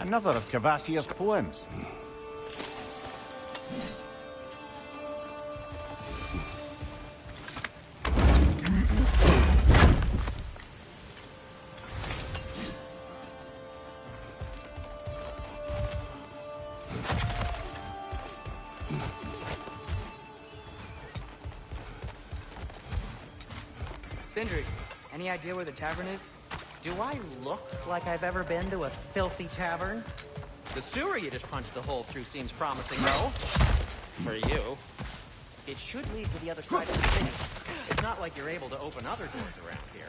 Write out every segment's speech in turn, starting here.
Another of Cavassier's poems. Sindri, any idea where the tavern is? Do I look like I've ever been to a filthy tavern? The sewer you just punched a hole through seems promising, though. For you. It should lead to the other side of the city. It's not like you're able to open other doors around here.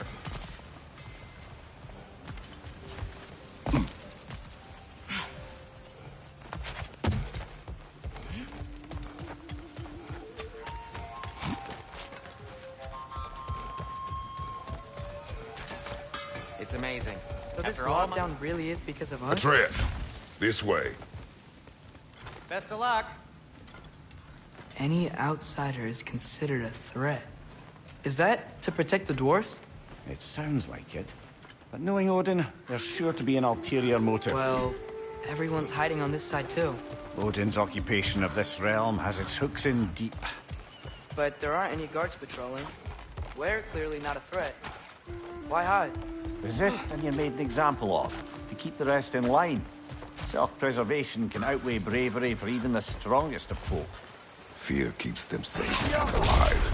It's amazing. So this After all lockdown really is because of us? Atreus, this way. Best of luck. Any outsider is considered a threat. Is that to protect the dwarfs? It sounds like it. But knowing Odin, there's sure to be an ulterior motive. Well, everyone's hiding on this side too. Odin's occupation of this realm has its hooks in deep. But there aren't any guards patrolling. We're clearly not a threat. Why hide? Resist and you're made an example of, to keep the rest in line. Self-preservation can outweigh bravery for even the strongest of folk. Fear keeps them safe and alive.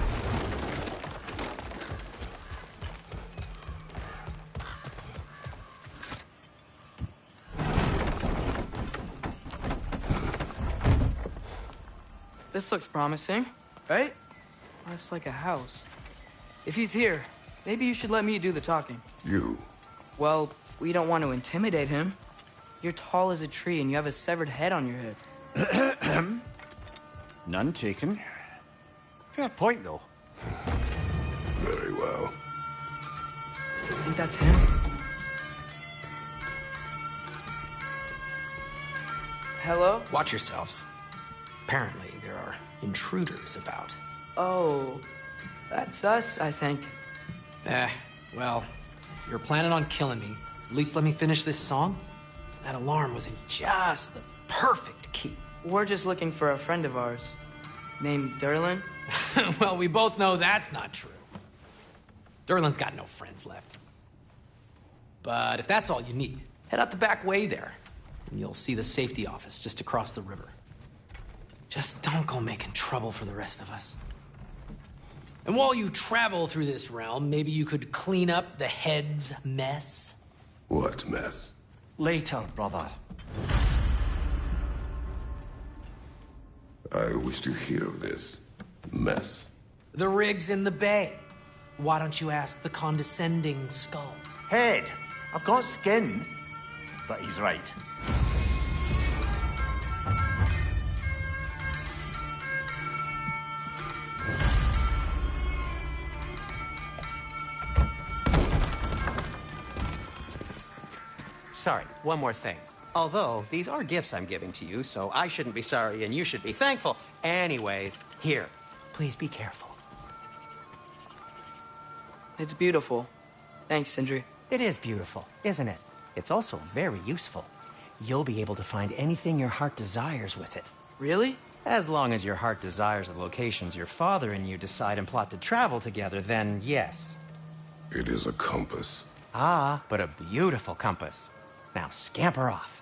This looks promising, right? That's like a house. If he's here, maybe you should let me do the talking. You? Well, we don't want to intimidate him. You're tall as a tree and you have a severed head on your head. None taken. Fair point, though. Very well. I think that's him. Hello? Watch yourselves. Apparently, there are intruders about. Oh, that's us, I think. Well, if you're planning on killing me, at least let me finish this song. That alarm was in just the perfect key. We're just looking for a friend of ours, named Durlin. Well, we both know that's not true. Durlin's got no friends left. But if that's all you need, head out the back way there, and you'll see the safety office just across the river. Just don't go making trouble for the rest of us. And while you travel through this realm, maybe you could clean up the head's mess? What mess? Later, brother. I wish to hear of this mess. The rig's in the bay. Why don't you ask the condescending skull? Head. I've got skin. But he's right. Sorry, one more thing. Although, these are gifts I'm giving to you, so I shouldn't be sorry and you should be thankful. Anyways, here, please be careful. It's beautiful. Thanks, Sindri. It is beautiful, isn't it? It's also very useful. You'll be able to find anything your heart desires with it. Really? As long as your heart desires the locations your father and you decide and plot to travel together, then yes. It is a compass. Ah, but a beautiful compass. Now scamper off.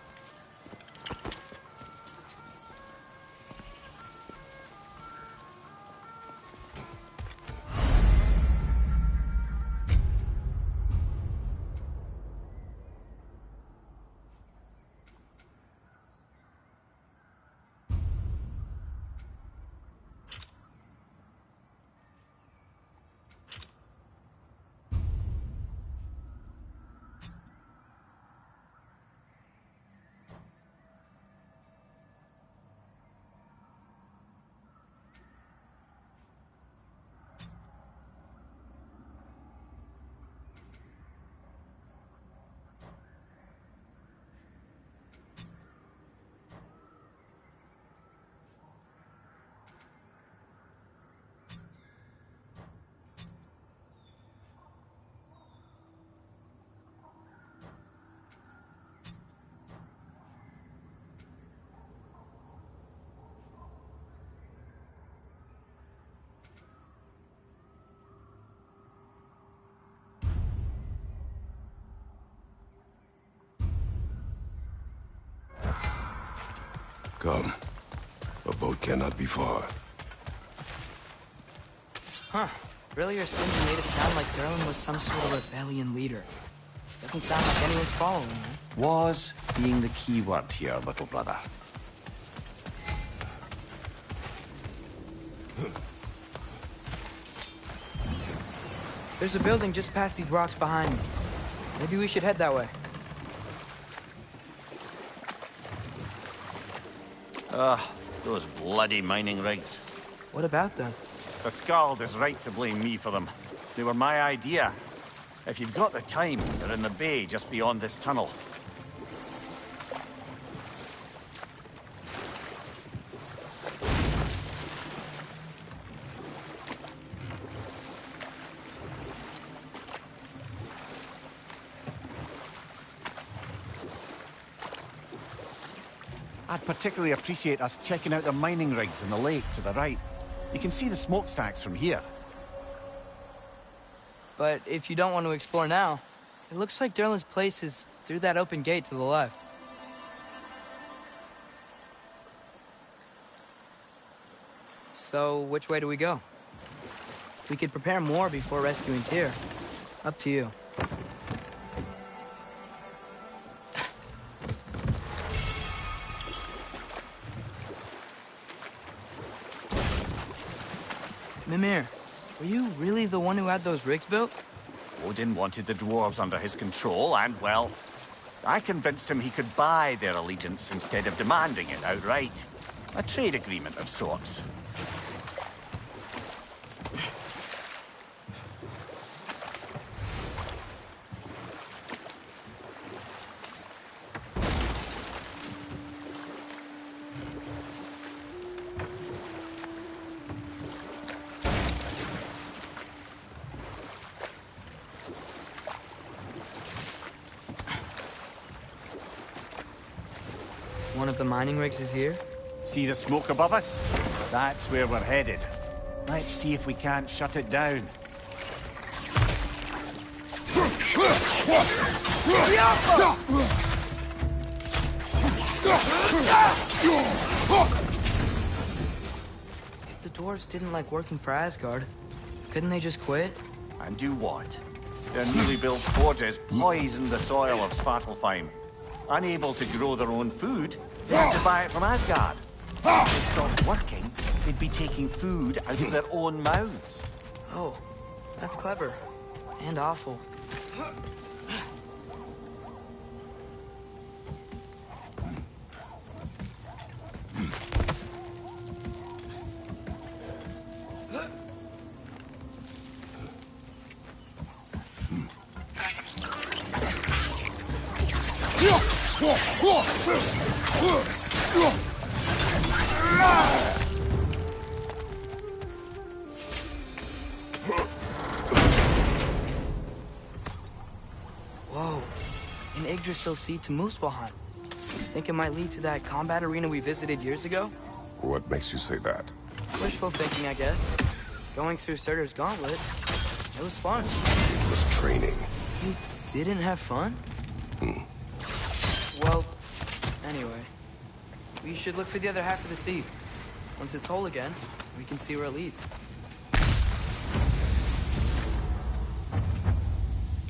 Come. A boat cannot be far. Huh. Really, or Cindy made it sound like Durlin was some sort of rebellion leader. Doesn't sound like anyone's following him. Was being the key word here, little brother. There's a building just past these rocks behind me. Maybe we should head that way. Ugh, those bloody mining rigs. What about them? The Skald is right to blame me for them. They were my idea. If you've got the time, they're in the bay just beyond this tunnel. I'd particularly appreciate us checking out the mining rigs in the lake to the right. You can see the smokestacks from here. But if you don't want to explore now, it looks like Durlin's place is through that open gate to the left. So, which way do we go? We could prepare more before rescuing Tyr. Up to you. Mimir, were you really the one who had those rigs built? Odin wanted the dwarves under his control, and, well, I convinced him he could buy their allegiance instead of demanding it outright. A trade agreement of sorts. One of the mining rigs is here? See the smoke above us? That's where we're headed. Let's see if we can't shut it down. If the dwarves didn't like working for Asgard, couldn't they just quit? And do what? Their newly built forges poisoned the soil of Svartalfheim. Unable to grow their own food, they had to buy it from Asgard. If they stopped working, they'd be taking food out of their own mouths. Oh, that's clever. And awful. Whoa, an Yggdrasil seed to Muspelheim. Think it might lead to that combat arena we visited years ago? What makes you say that? Wishful thinking, I guess. Going through Surtur's gauntlet, it was fun. It was training. You didn't have fun? Well, anyway, we should look for the other half of the seed. Once it's whole again, we can see where it leads.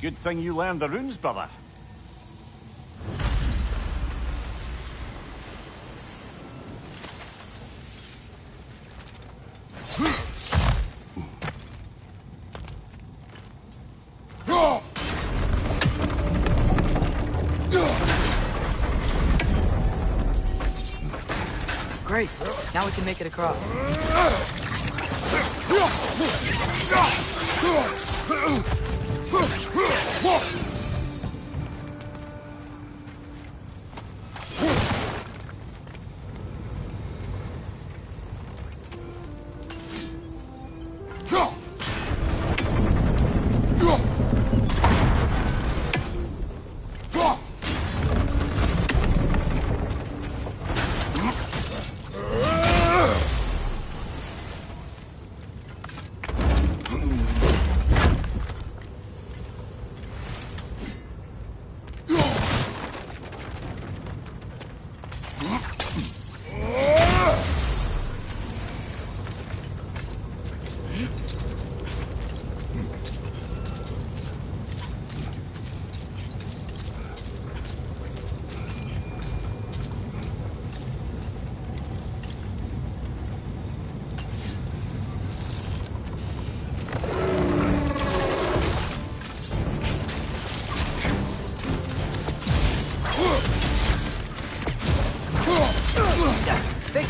Good thing you learned the runes, brother. Great, now we can make it across.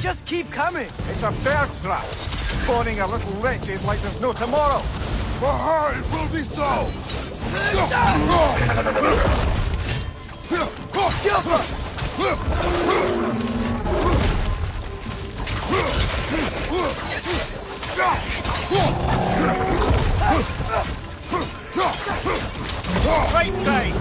just keep coming. It's a bear trap, spawning a little wretches like there's no tomorrow. For her, it will be so! Right side!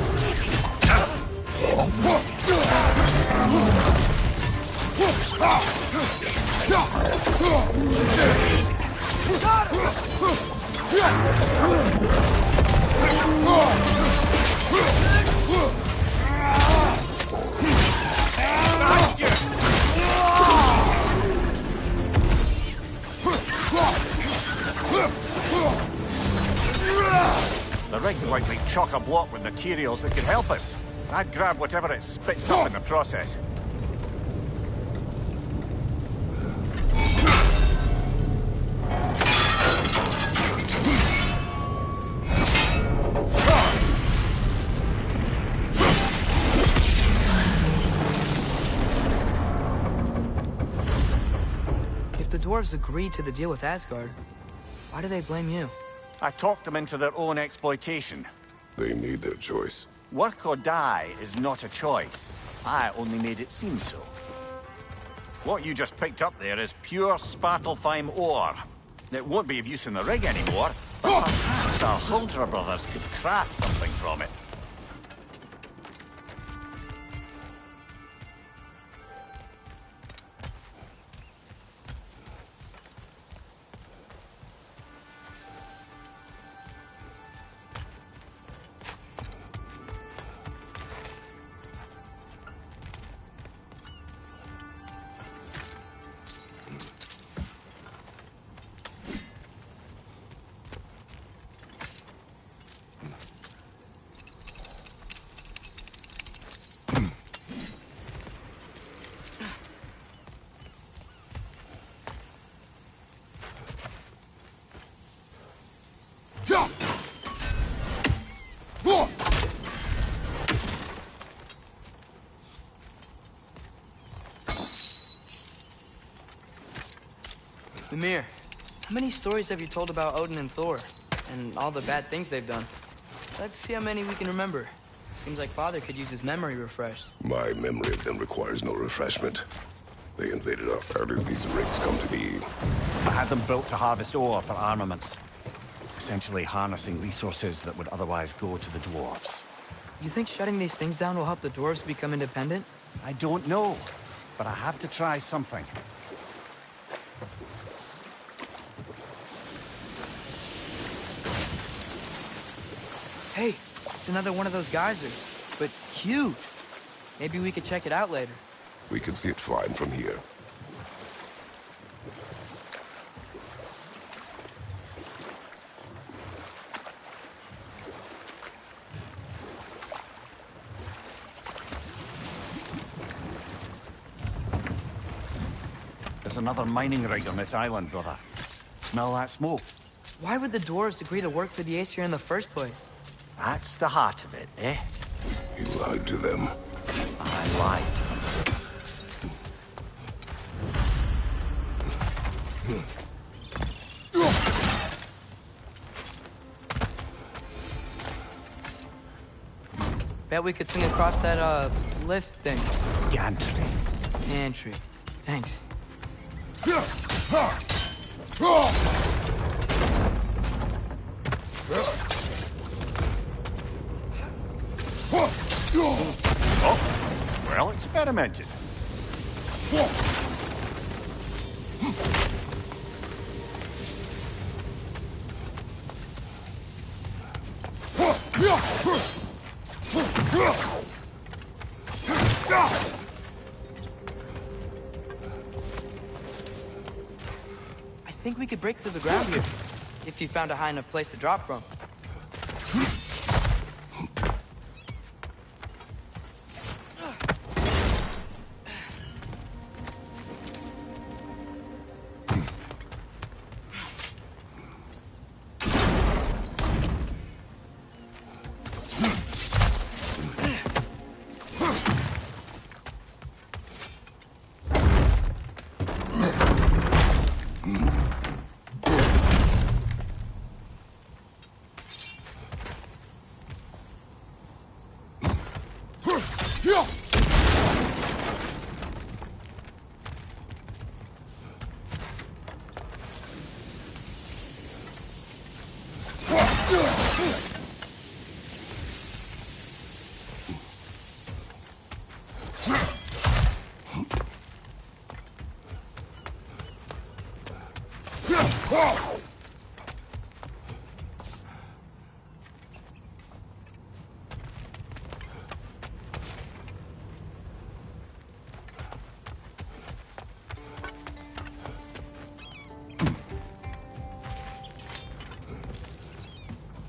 The rig's likely chock-a-block with materials that could help us. I'd grab whatever it spits up in the process. If the dwarves agreed to the deal with Asgard, why do they blame you? I talked them into their own exploitation. They made their choice. Work or die is not a choice. I only made it seem so. What you just picked up there is pure Svartalfheim ore. It won't be of use in the rig anymore, but perhaps our Huldra brothers could craft something from it. Mimir, how many stories have you told about Odin and Thor? And all the bad things they've done? Let's see how many we can remember. Seems like Father could use his memory refreshed. My memory of them requires no refreshment. They invaded Earth. How did these rigs come to be? I had them built to harvest ore for armaments. Essentially harnessing resources that would otherwise go to the dwarves. You think shutting these things down will help the dwarves become independent? I don't know, but I have to try something. Hey, it's another one of those geysers, but huge. Maybe we could check it out later. We can see it fine from here. There's another mining rig on this island, brother. Smell that smoke? Why would the dwarves agree to work for the Aesir in the first place? That's the heart of it, eh? You lied to them. I lied. Bet we could swing across that, lift thing. Gantry. Gantry. Thanks. Oh, well experimented. I think we could break through the ground here, if you found a high enough place to drop from.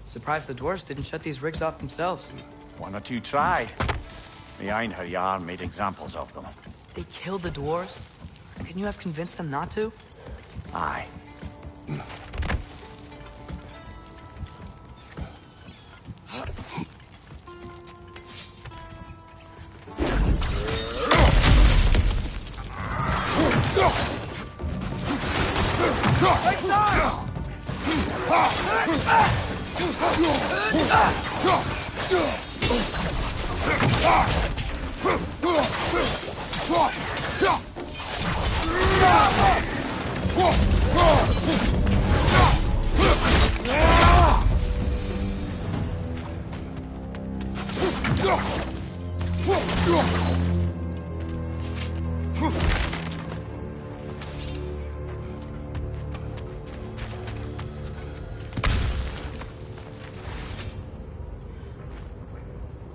Surprised the dwarves didn't shut these rigs off themselves. One or two tried. The Einherjar made examples of them. They killed the dwarves? Couldn't you have convinced them not to? Aye.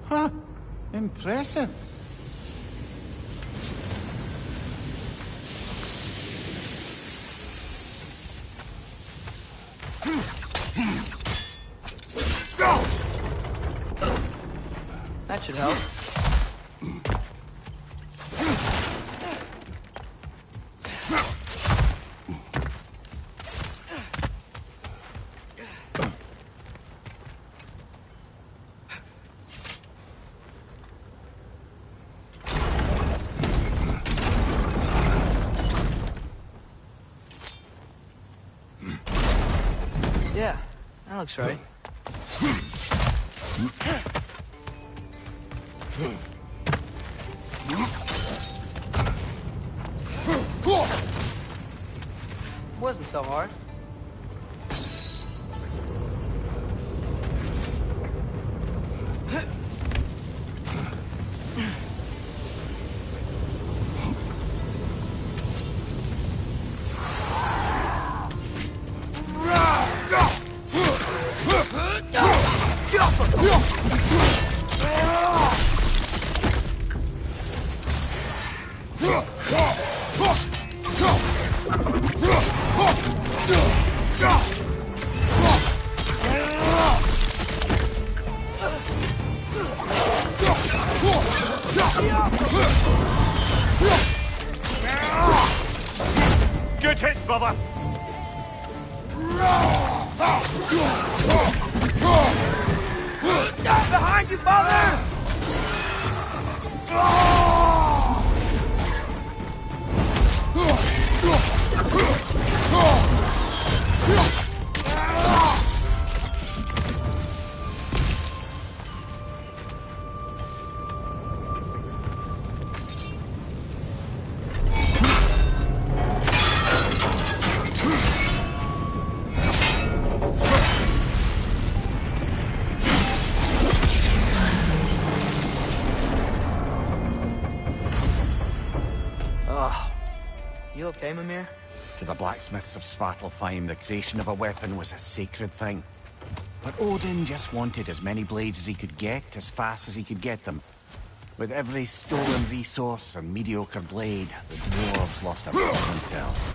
Huh. Impressive. That should help. Yeah, that looks right. Wasn't so hard. Good hit, brother! Behind you, father! You okay, Mimir? To the blacksmiths of Svartalfheim, the creation of a weapon was a sacred thing. But Odin just wanted as many blades as he could get, as fast as he could get them. With every stolen resource and mediocre blade, the dwarves lost a bit of themselves.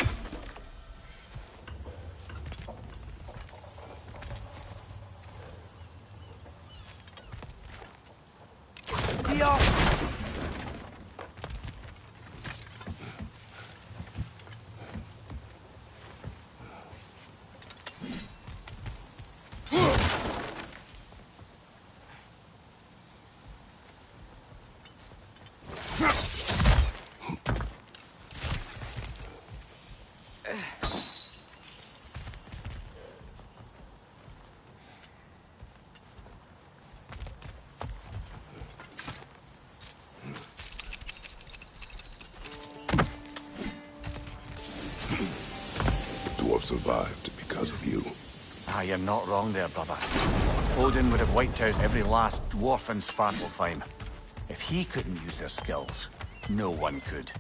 survived because of you. Ah, you're not wrong there, brother. Odin would have wiped out every last dwarf in Svartalfheim. If he couldn't use their skills, no one could.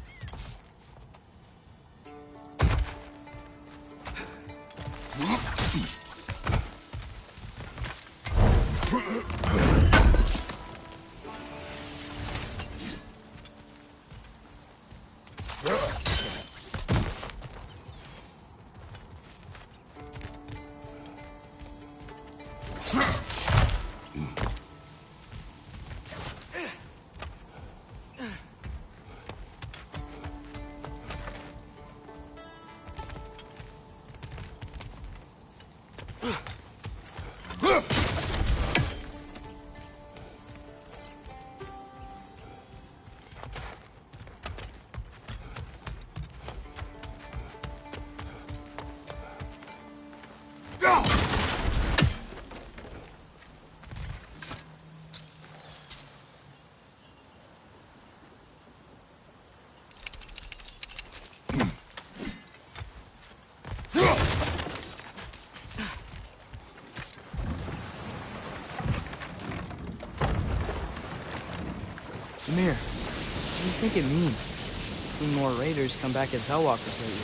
Mimir, what do you think it means? Seeing more raiders come back as Hellwalkers lately. I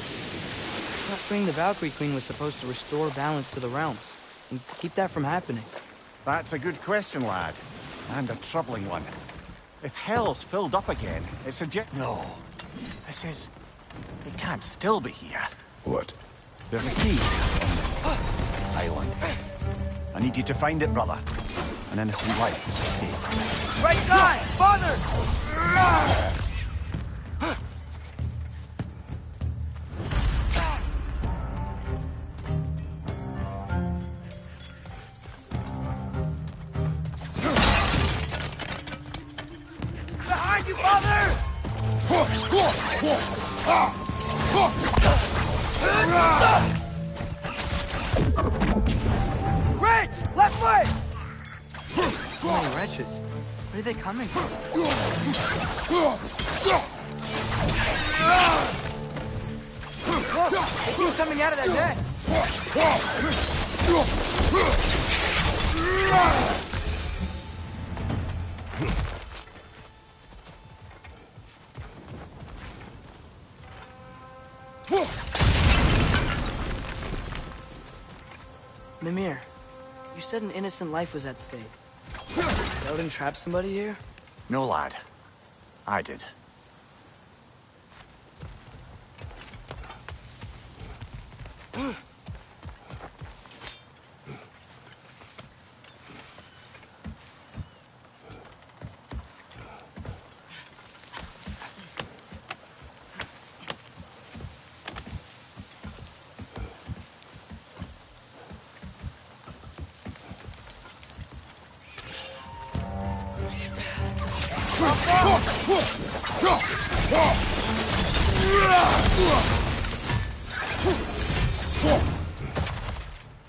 thought freeing the Valkyrie Queen was supposed to restore balance to the realms, and keep that from happening. That's a good question, lad. And a troubling one. If Hell's filled up again, it suggests... No. This is... It can't still be here. What? There's a key on this island. I need you to find it, brother. An innocent life is at stake. Right side! Father! Behind you, Father! Rich! Left foot! Oh, wretches. Where are they coming from? Look! They keep coming out of that den! Mimir, you said an innocent life was at stake. Did Odin trap somebody here? No, lad. I did.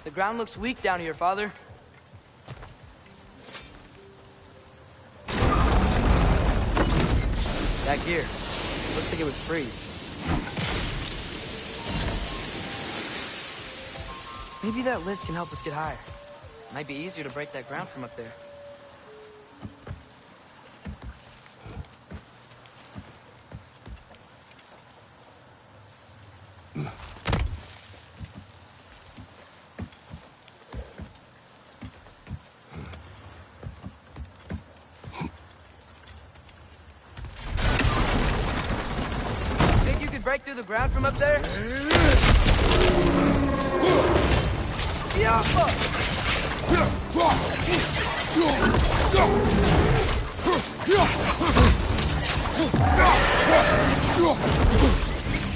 The ground looks weak down here, Father. Back here. Looks like it would freeze. Maybe that lift can help us get higher. Might be easier to break that ground from up there. Break through the ground from up there?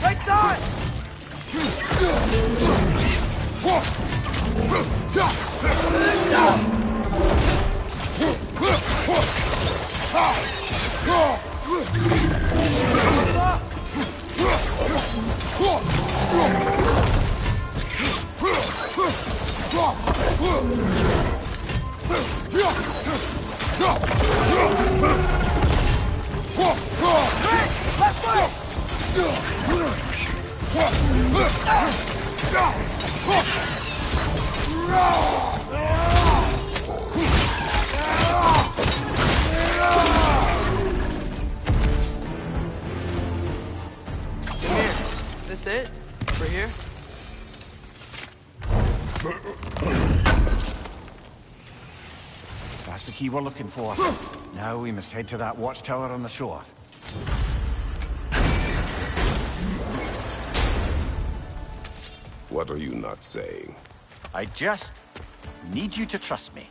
Right side! Left foot! That's the key we're looking for. Now we must head to that watchtower on the shore. What are you not saying? I just need you to trust me.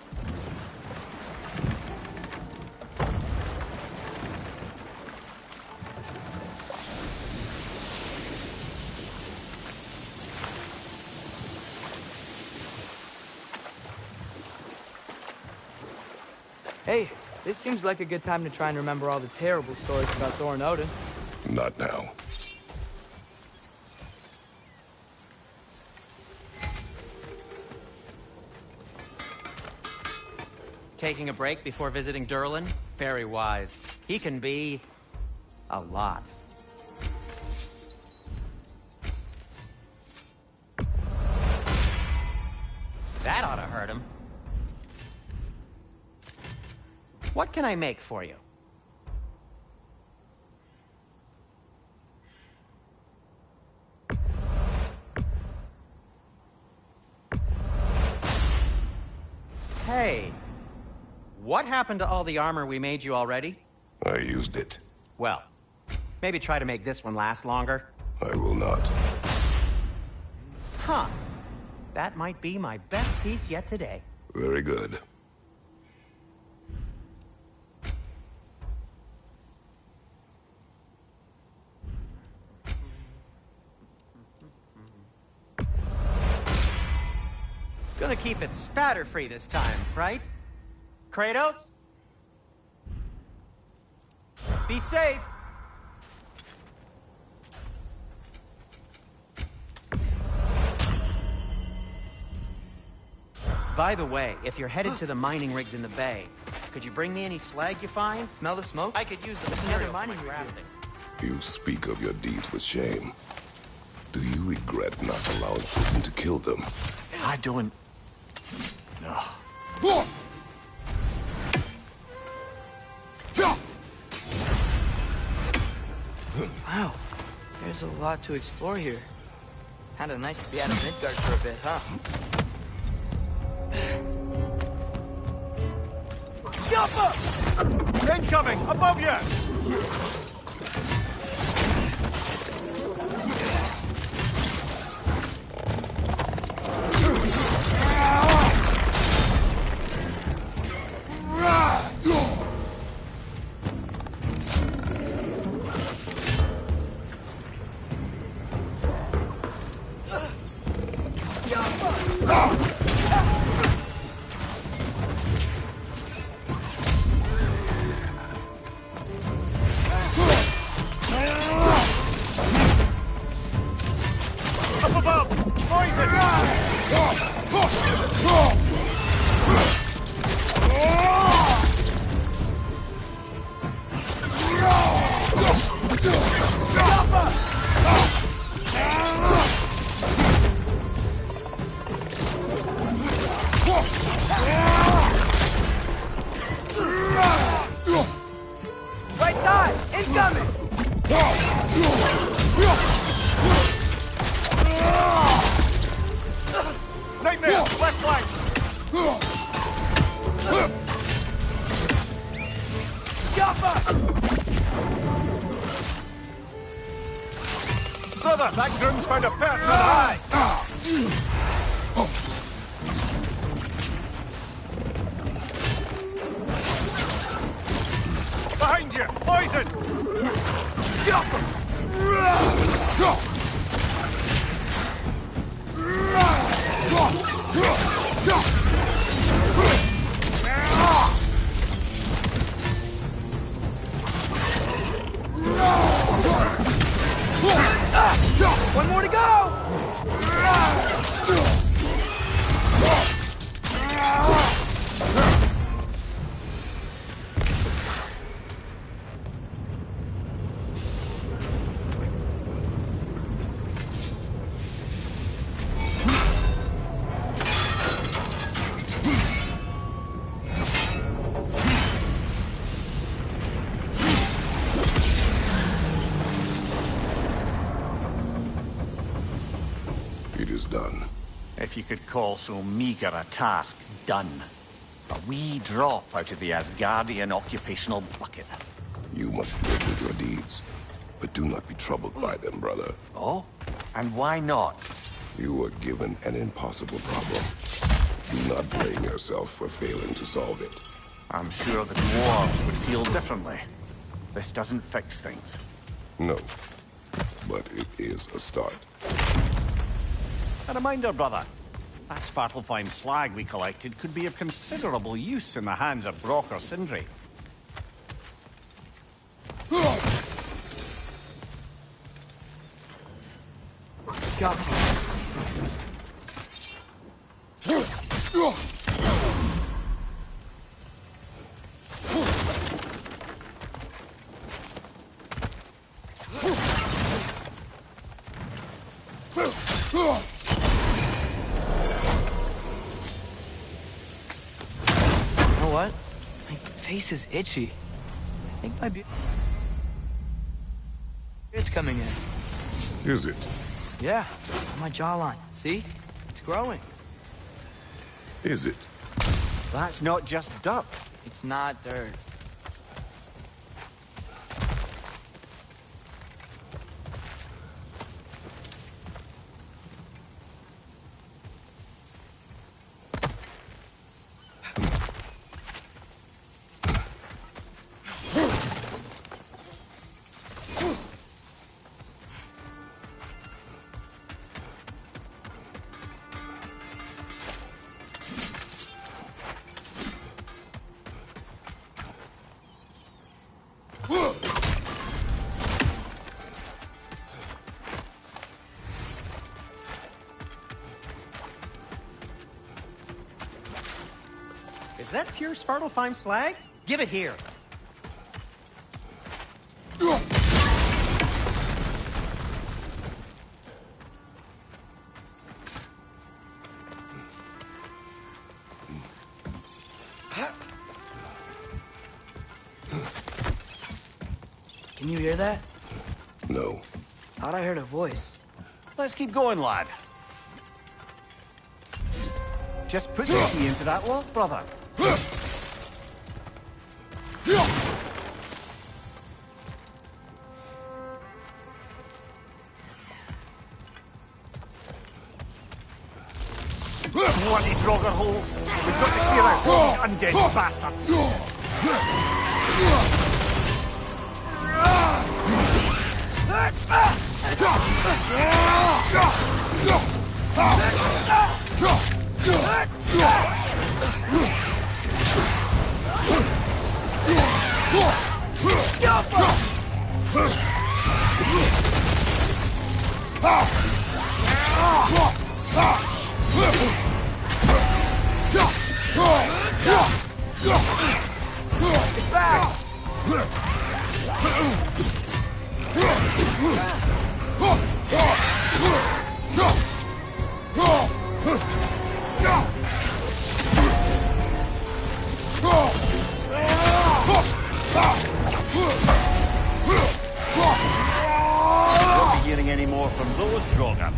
Hey, this seems like a good time to try and remember all the terrible stories about Thor and Odin. Not now. Taking a break before visiting Durlin? Very wise. He can be... a lot. That ought to hurt him. What can I make for you? Hey, what happened to all the armor we made you already? I used it. Well, maybe try to make this one last longer. I will not. Huh. That might be my best piece yet today. Very good. Gonna keep it spatter-free this time, right? Kratos? Be safe! By the way, if you're headed to the mining rigs in the bay, could you bring me any slag you find? Smell the smoke? I could use the There's material another for my mining rig crafting. You speak of your deeds with shame. Do you regret not allowing Putin to kill them? I don't... No. Wow, there's a lot to explore here. Kinda nice to be out of Midgard for a bit, huh? Jumper! Incoming! Above you! Up above! Poison! Right side! Incoming! Nightmare! Left flank! Brother, that groom's found a personal high! Behind you! Poison! One more to go! It is done. If you could call so meager a task done. A wee drop out of the Asgardian occupational bucket. You must live with your deeds, but do not be troubled by them, brother. Oh? And why not? You were given an impossible problem. Do not blame yourself for failing to solve it. I'm sure the dwarves would feel differently. This doesn't fix things. No, but it is a start. A reminder, brother. That Svartalfheim slag we collected could be of considerable use in the hands of Brock or Sindri. Got what? My face is itchy. I think my beard's coming in. Is it? Yeah, on my jawline. See? It's growing. Is it? That's not just dirt. It's not dirt. Is that pure Svartalfheim slag? Give it here. Can you hear that? No. Thought I heard a voice. Let's keep going, lad. Just put your key into that lock, brother. Bloody Draugr holes! We've got to clear out all these undead bastards! Won't be hearing any more from those Draugr.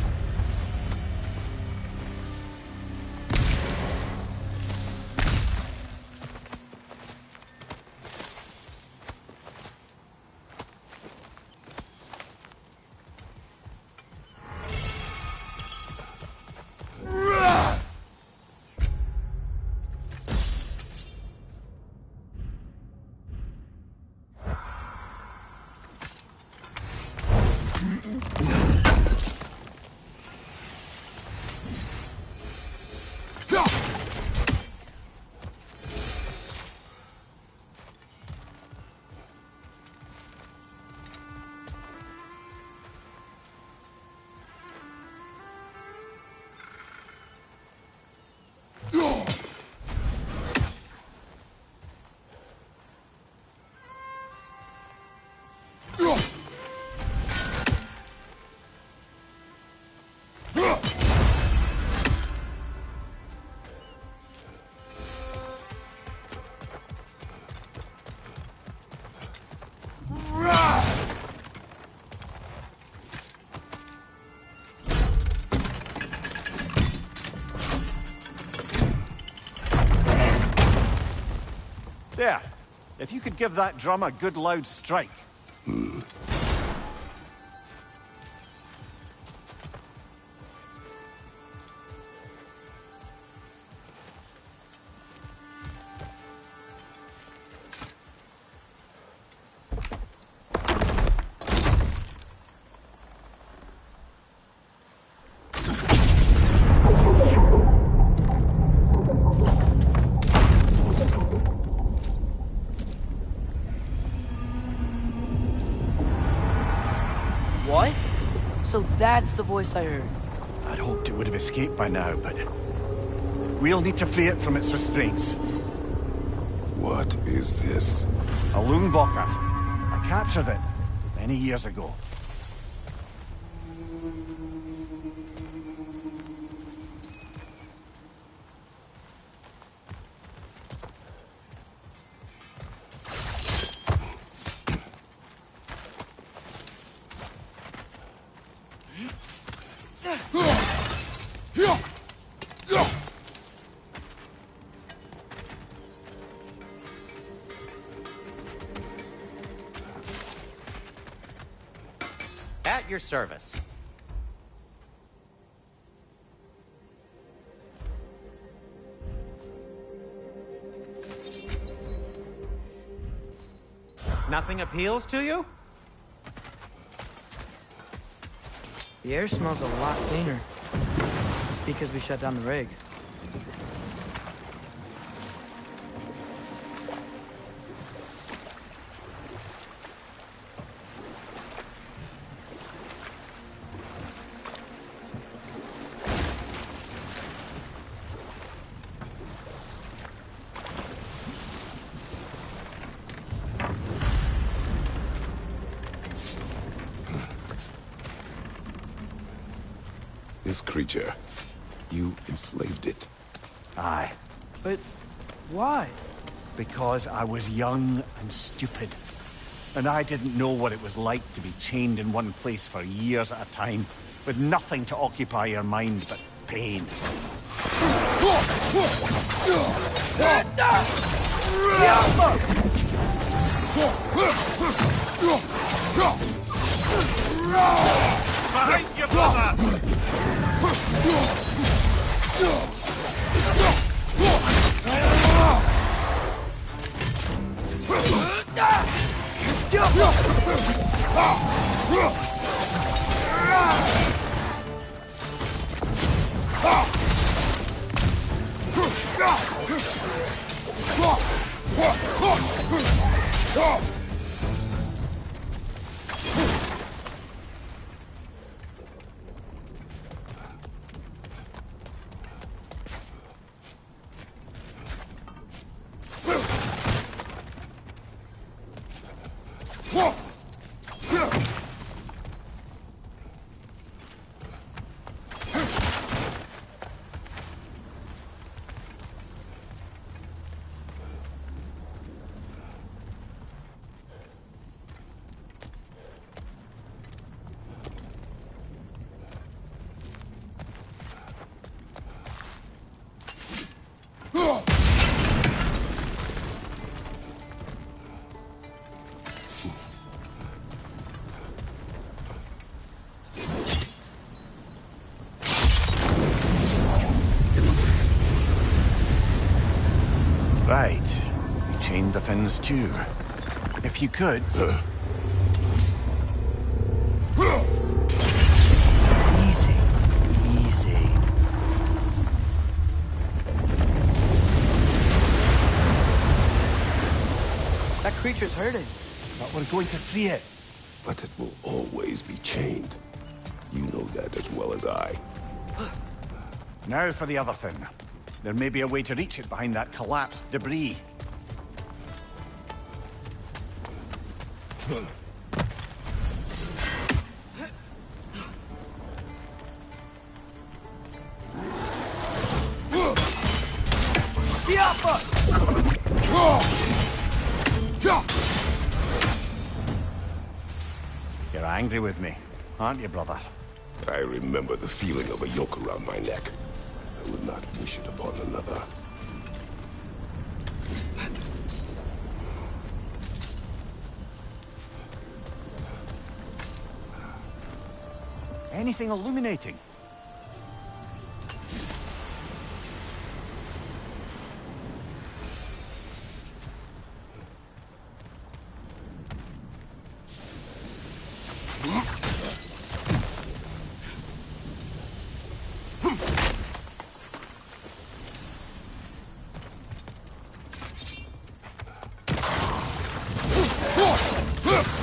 There. If you could give that drum a good loud strike. What? So that's the voice I heard. I'd hoped it would have escaped by now, but we'll need to free it from its restraints. What is this? A Loonbocker. I captured it many years ago. At your service. Nothing appeals to you? The air smells a lot cleaner. It's because we shut down the rigs. This creature, you enslaved it. Aye. But why? Because I was young and stupid. And I didn't know what it was like to be chained in one place for years at a time, with nothing to occupy your mind but pain. Behind you, brother! Right. You chained the fins too. If you could... Easy. Easy. That creature's hurting. But we're going to free it. But it will always be chained. You know that as well as I. Now for the other fin. There may be a way to reach it behind that collapsed debris. You're angry with me, aren't you, brother? I remember the feeling of a yoke around my neck. I would not wish it upon another. Anything illuminating?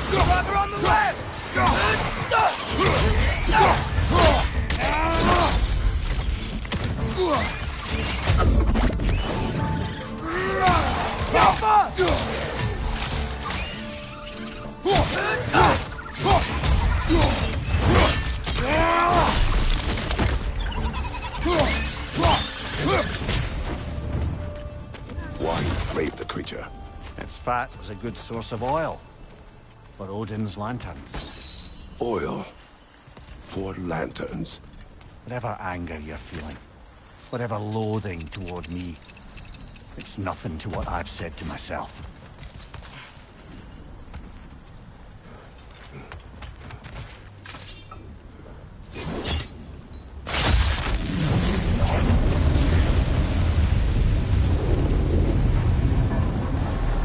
Brother on the left! Why enslave the creature? Its fat was a good source of oil for Odin's lanterns. Oil. For lanterns. Whatever anger you're feeling, whatever loathing toward me, it's nothing to what I've said to myself.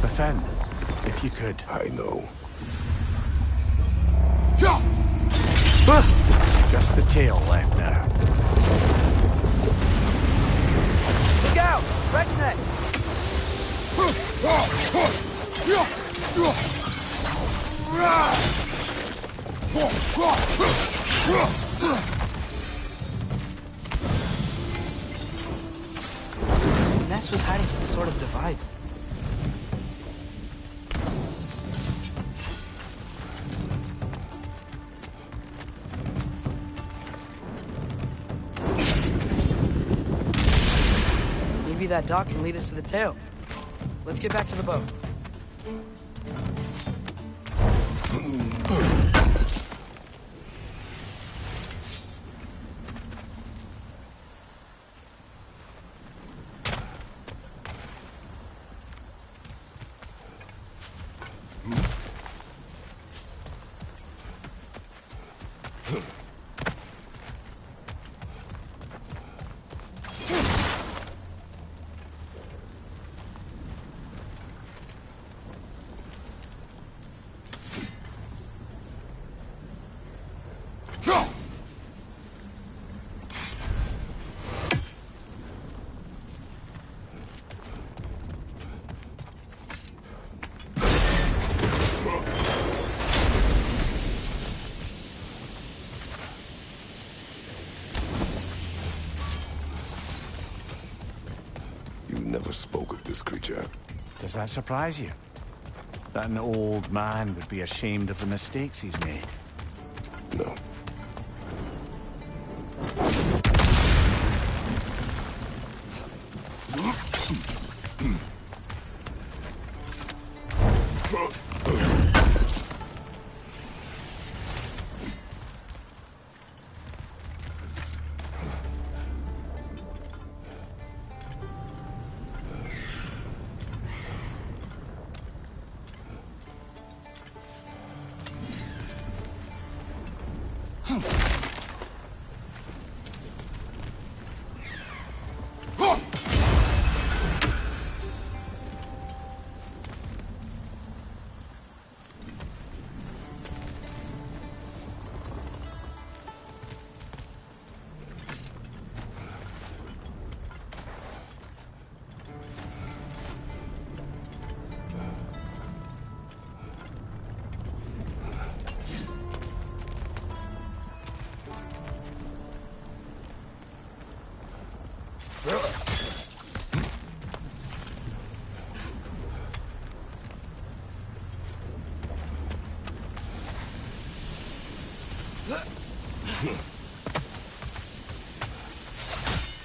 Defend, if you could. I know. Just the tail left now. Look out! Wretch net! Ness was hiding some sort of device. Maybe that dock can lead us to the tail. Let's get back to the boat. You never spoke of this creature. Does that surprise you? That an old man would be ashamed of the mistakes he's made? No.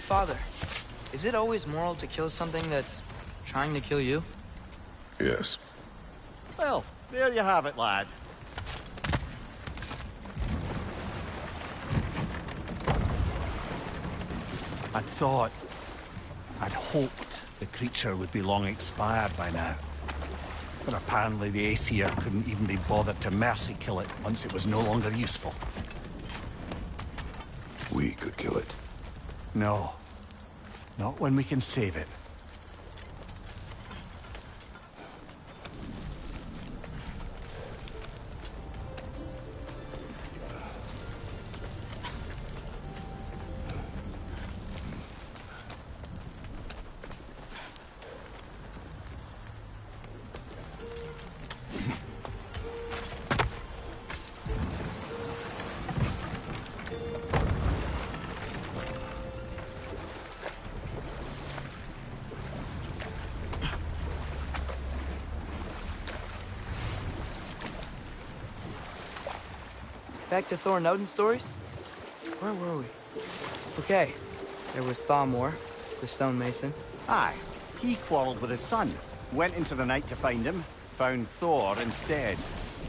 Father, is it always moral to kill something that's trying to kill you? Yes. Well, there you have it, lad. I'd thought, I'd hoped the creature would be long expired by now. But apparently the Aesir couldn't even be bothered to mercy kill it once it was no longer useful. We could kill it. No. Not when we can save it. Back to Thor and Odin stories? Where were we? Okay, there was Thamor, the stonemason. Aye. He quarreled with his son. Went into the night to find him. Found Thor instead.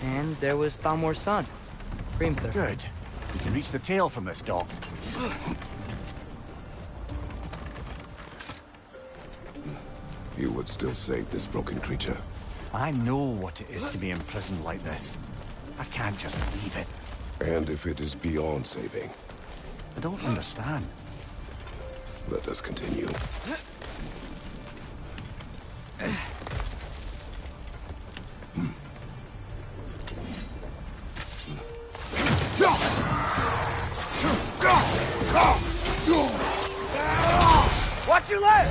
And there was Thamor's son, Grimthur. Good. We can reach the tail from this dock. You would still save this broken creature. I know what it is to be imprisoned like this. I can't just leave it. And if it is beyond saving, I don't understand. let us continue. Watch your legs!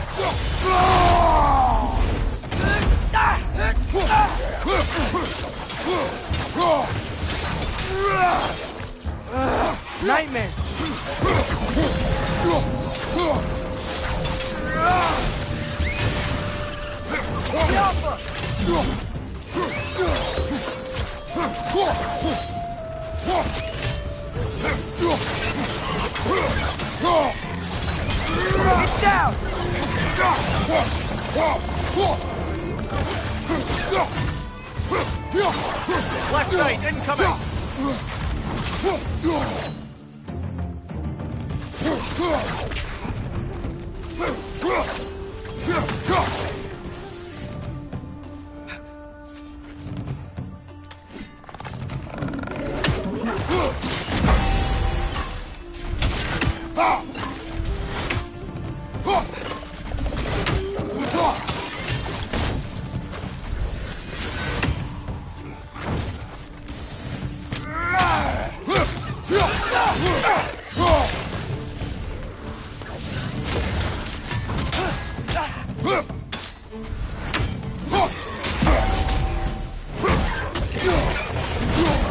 Nightmare! Get down! Left side, incoming!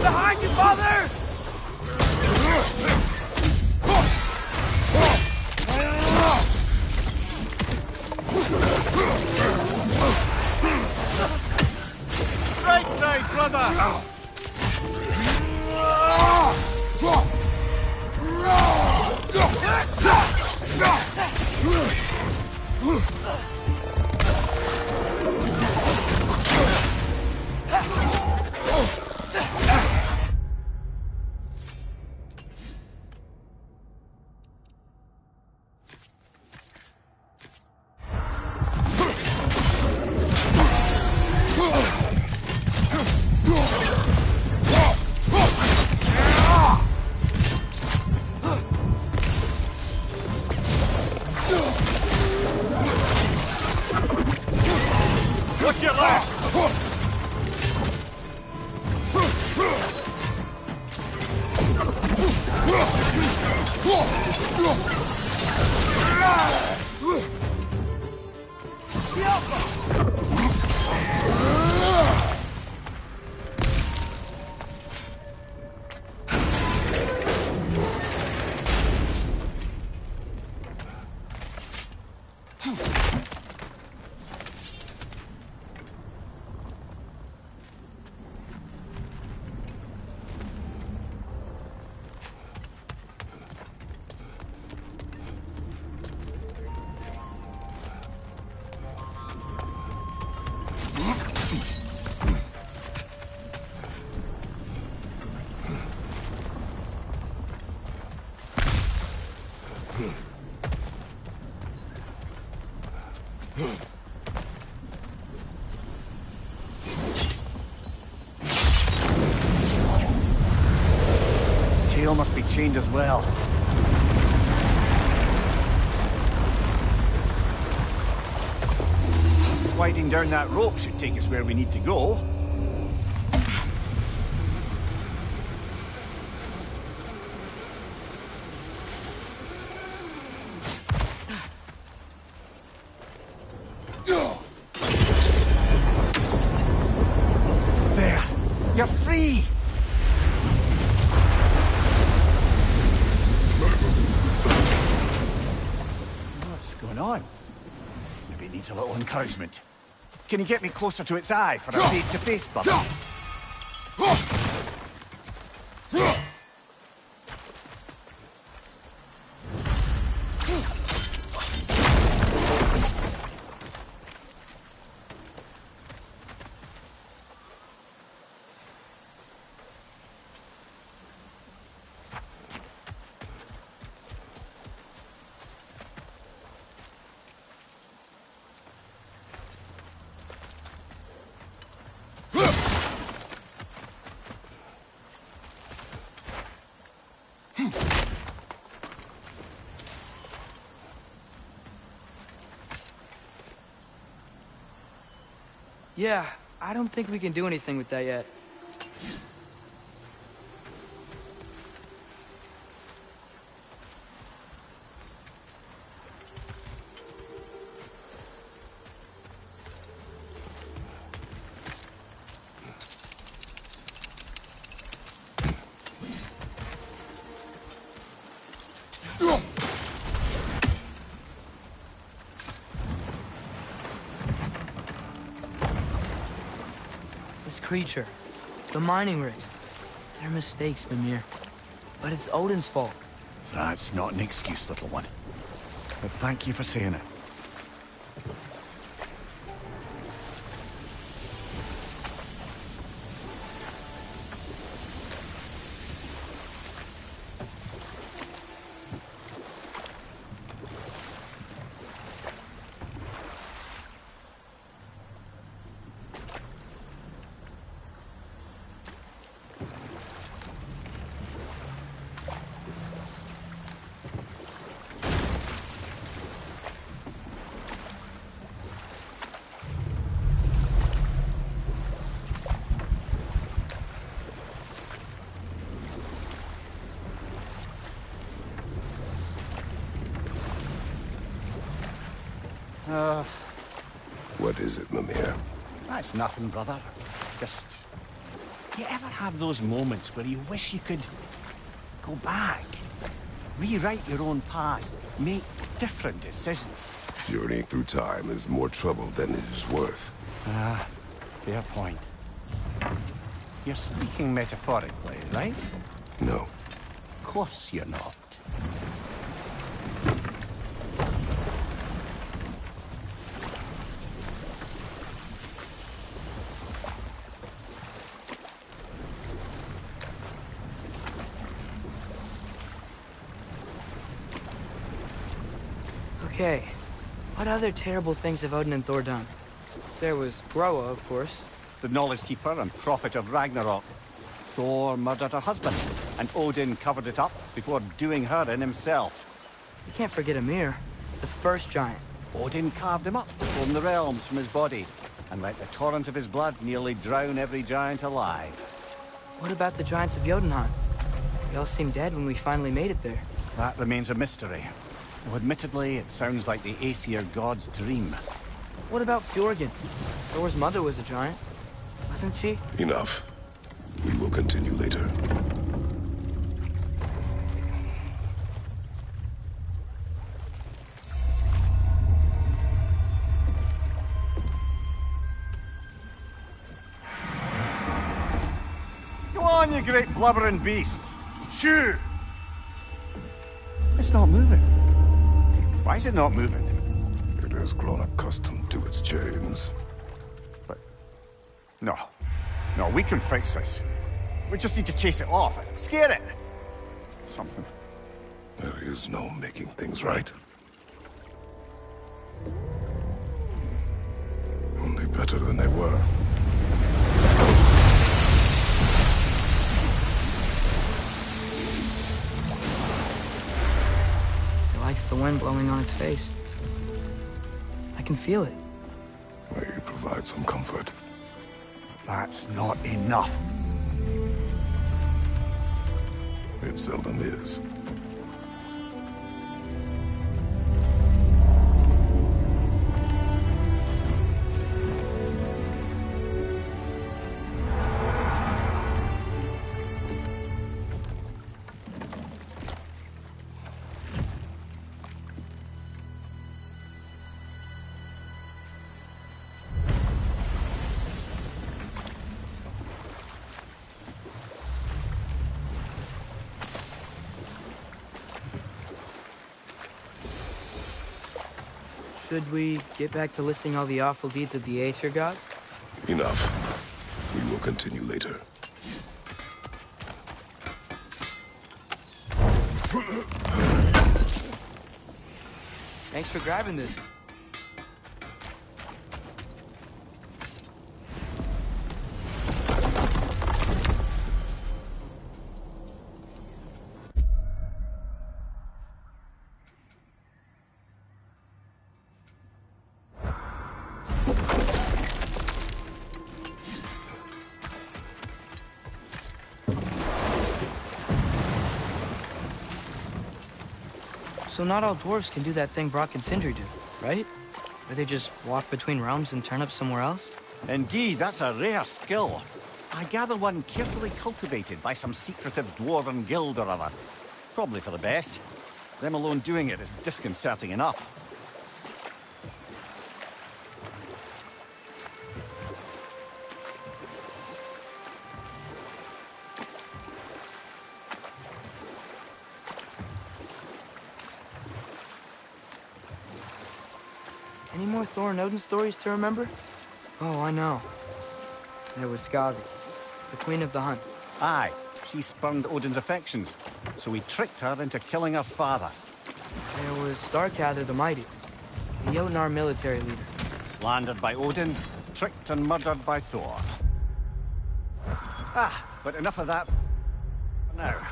Behind you, father! Right side, brother! Watch your left! Tail must be chained as well. sliding down that rope should take us where we need to go. There! You're free! What's going on? Maybe it needs a little encouragement. Can you get me closer to its eye for a face-to-face bubble? Yeah, I don't think we can do anything with that yet. This creature, the mining rigs, they're mistakes, Mimir. But it's Odin's fault. That's not an excuse, little one. But thank you for saying it. What is it, Mimir? That's nothing, brother. Just... You ever have those moments where you wish you could... go back? Rewrite your own past. Make different decisions. Journeying through time is more trouble than it is worth. Fair point. You're speaking metaphorically, right? No. Of course you're not. Okay, what other terrible things have Odin and Thor done? There was Groa, of course. The Knowledge Keeper and Prophet of Ragnarok. Thor murdered her husband, and Odin covered it up before doing her in himself. You can't forget Ymir, the first giant. Odin carved him up, pulling the realms from his body, and let the torrent of his blood nearly drown every giant alive. What about the giants of Jotunheim? They all seemed dead when we finally made it there. That remains a mystery. Though admittedly, it sounds like the Aesir god's dream. What about Fjorgyn? Thor's mother was a giant, wasn't she? Enough. We will continue later. Go on, you great blubbering beast! Shoo! It's not moving. Why is it not moving? It has grown accustomed to its chains. But... No. No, we can fix this. We just need to chase it off and scare it. Something. There is no making things right. Only better than they were. It likes the wind blowing on its face. I can feel it. May it provide some comfort. That's not enough. It seldom is. Should we get back to listing all the awful deeds of the Aesir gods? Enough. We will continue later. Thanks for grabbing this. So not all dwarves can do that thing Brock and Sindri do, right? Where they just walk between realms and turn up somewhere else? Indeed, that's a rare skill. I gather one carefully cultivated by some secretive dwarven guild or other. Probably for the best. Them alone doing it is disconcerting enough. Any more Thor and Odin stories to remember? Oh, I know. There was Skavi, the queen of the hunt. Aye, she spurned Odin's affections, so he tricked her into killing her father. There was Starkather the Mighty, the Jotnar military leader. Slandered by Odin, tricked and murdered by Thor. Ah, but enough of that for now.